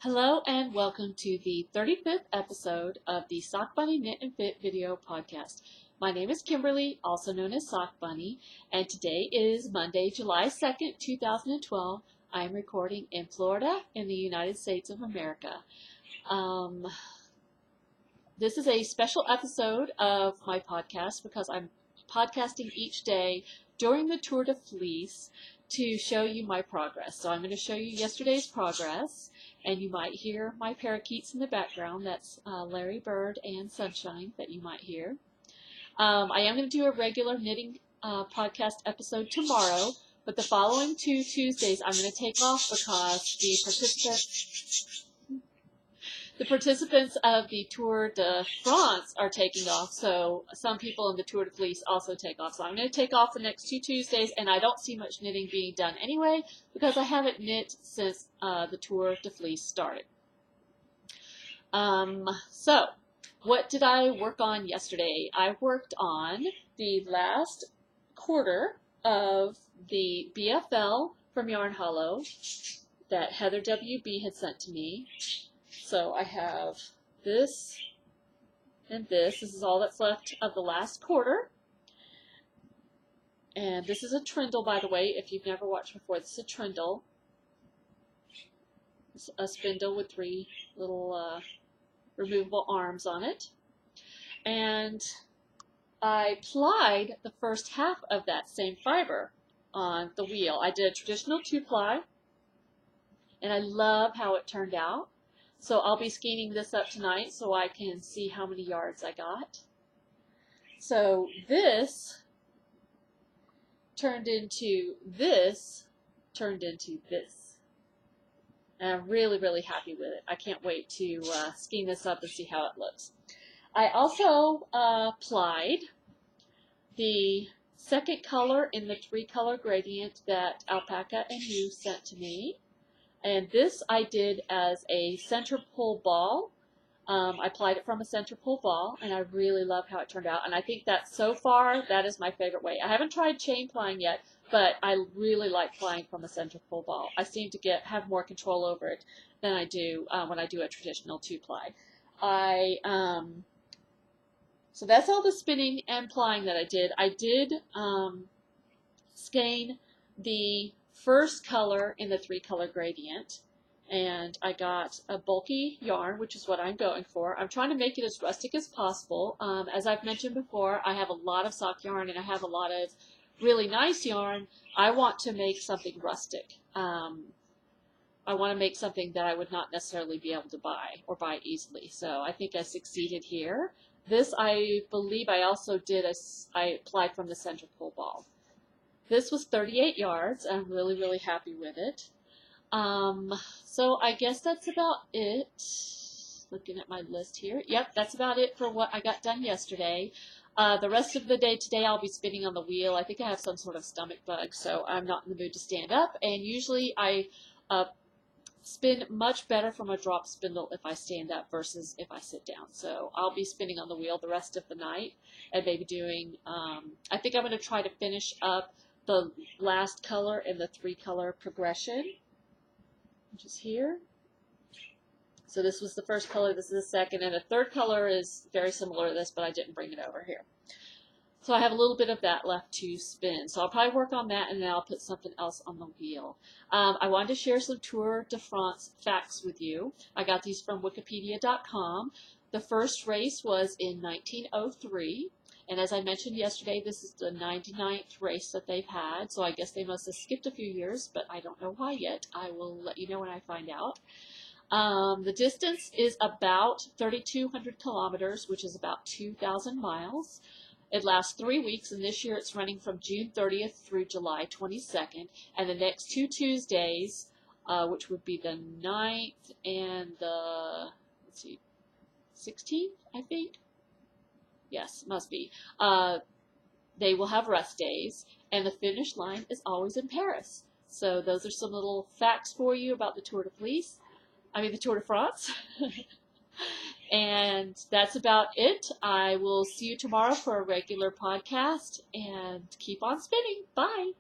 Hello and welcome to the 35th episode of the Sock Bunny Knit and Fit video podcast. My name is Kimberly, also known as Sock Bunny, and today is Monday, July 2nd, 2012. I am recording in Florida in the United States of America. This is a special episode of my podcast because I'm podcasting each day during the Tour de Fleece to show you my progress. So I'm going to show you yesterday's progress, and you might hear my parakeets in the background. That's Larry Bird and Sunshine that you might hear. I am going to do a regular knitting podcast episode tomorrow, but the following two Tuesdays I'm going to take off because the participants of the Tour de France are taking off, so some people in the Tour de Fleece also take off. So I'm going to take off the next two Tuesdays, and I don't see much knitting being done anyway because I haven't knit since the Tour de Fleece started. So what did I work on yesterday? I worked on the last quarter of the BFL from Yarn Hollow that Heather WB had sent to me. So I have this and this. This is all that's left of the last quarter. And this is a trindle, by the way, if you've never watched before. This is a trindle. It's a spindle with three little removable arms on it. And I plied the first half of that same fiber on the wheel. I did a traditional 2-ply, and I love how it turned out. So I'll be skeining this up tonight so I can see how many yards I got. So this turned into this, And I'm really, really happy with it. I can't wait to skein this up and see how it looks. I also plied the second color in the 3-color gradient that Alpaca and You sent to me. And this I did as a center pull ball. I plied it from a center pull ball, and I really love how it turned out. And I think that so far, that is my favorite way. I haven't tried chain plying yet, but I really like plying from a center pull ball. I seem to have more control over it than I do when I do a traditional 2-ply. So that's all the spinning and plying that I did. I did skein the first color in the 3-color gradient, and I got a bulky yarn, which is what I'm going for. I'm trying to make it as rustic as possible. As I've mentioned before, I have a lot of sock yarn and I have a lot of really nice yarn. I want to make something rustic. I want to make something that I would not necessarily be able to buy or buy easily. So I think I succeeded here. This, I believe I also did, I applied from the center pull ball. This was 38 yards. I'm really, really happy with it. So I guess that's about it. Looking at my list here. Yep, that's about it for what I got done yesterday. The rest of the day today I'll be spinning on the wheel. I think I have some sort of stomach bug, so I'm not in the mood to stand up. And usually I spin much better from a drop spindle if I stand up versus if I sit down. So I'll be spinning on the wheel the rest of the night and maybe doing, I think I'm going to try to finish up the last color in the 3-color progression, which is here. So this was the first color, this is the second, and the third color is very similar to this, but I didn't bring it over here. So I have a little bit of that left to spin. So I'll probably work on that, and then I'll put something else on the wheel. I wanted to share some Tour de France facts with you. I got these from Wikipedia.com. The first race was in 1903. And as I mentioned yesterday, this is the 99th race that they've had, so I guess they must have skipped a few years, but I don't know why yet. I will let you know when I find out. The distance is about 3,200 kilometers, which is about 2,000 miles. It lasts 3 weeks, and this year it's running from June 30th through July 22nd, and the next 2 Tuesdays, which would be the 9th and the, 16th, I think? Yes, must be. They will have rest days, and the finish line is always in Paris. So those are some little facts for you about the Tour de Fleece. The Tour de France. And that's about it. I will see you tomorrow for a regular podcast, and keep on spinning. Bye.